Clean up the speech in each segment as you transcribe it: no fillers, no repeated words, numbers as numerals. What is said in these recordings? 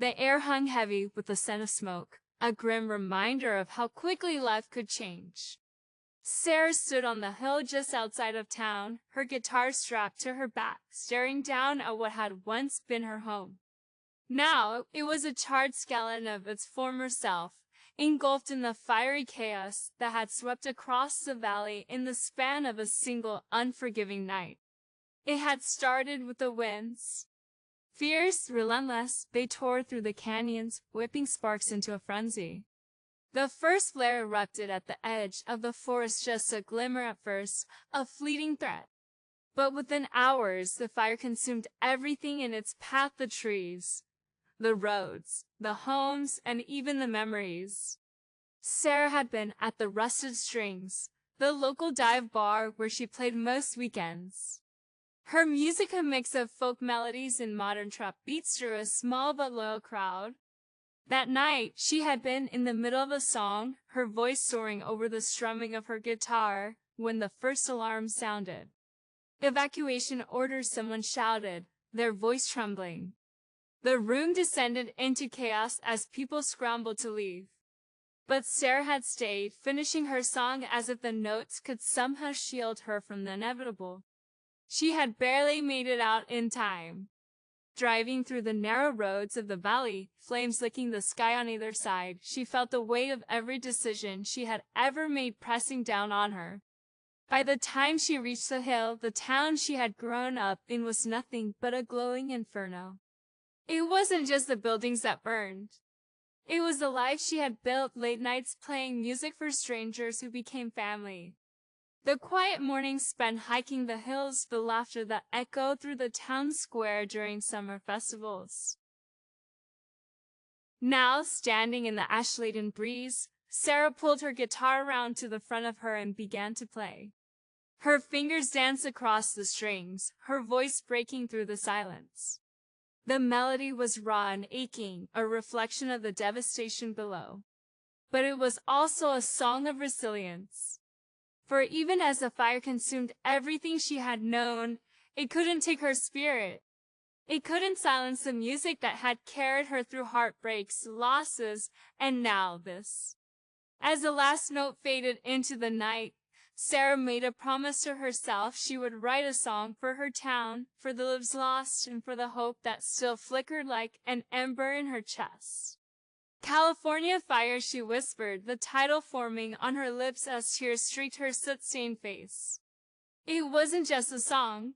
The air hung heavy with the scent of smoke, a grim reminder of how quickly life could change. Sarah stood on the hill just outside of town, her guitar strapped to her back, staring down at what had once been her home. Now, it was a charred skeleton of its former self, engulfed in the fiery chaos that had swept across the valley in the span of a single unforgiving night. It had started with the winds. Fierce, relentless, they tore through the canyons, whipping sparks into a frenzy. The first flare erupted at the edge of the forest, just a glimmer at first, a fleeting threat. But within hours, the fire consumed everything in its path: the trees, the roads, the homes, and even the memories. Sarah had been at the Rusted Strings, the local dive bar where she played most weekends. Her music, a mix of folk melodies and modern trap beats, drew a small but loyal crowd. That night, she had been in the middle of a song, her voice soaring over the strumming of her guitar, when the first alarm sounded. Evacuation orders, someone shouted, their voice trembling. The room descended into chaos as people scrambled to leave. But Sarah had stayed, finishing her song as if the notes could somehow shield her from the inevitable. She had barely made it out in time. Driving through the narrow roads of the valley, flames licking the sky on either side, she felt the weight of every decision she had ever made pressing down on her. By the time she reached the hill, the town she had grown up in was nothing but a glowing inferno. It wasn't just the buildings that burned. It was the life she had built: late nights playing music for strangers who became family. The quiet mornings spent hiking the hills, the laughter that echoed through the town square during summer festivals. Now, standing in the ash-laden breeze, Sarah pulled her guitar around to the front of her and began to play. Her fingers danced across the strings, her voice breaking through the silence. The melody was raw and aching, a reflection of the devastation below. But it was also a song of resilience. For even as the fire consumed everything she had known, it couldn't take her spirit. It couldn't silence the music that had carried her through heartbreaks, losses, and now this. As the last note faded into the night, Sarah made a promise to herself: she would write a song for her town, for the lives lost, and for the hope that still flickered like an ember in her chest. California Fire, she whispered, the title forming on her lips as tears streaked her soot-stained face. It wasn't just a song.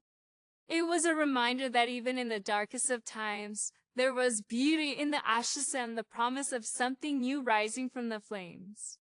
It was a reminder that even in the darkest of times, there was beauty in the ashes and the promise of something new rising from the flames.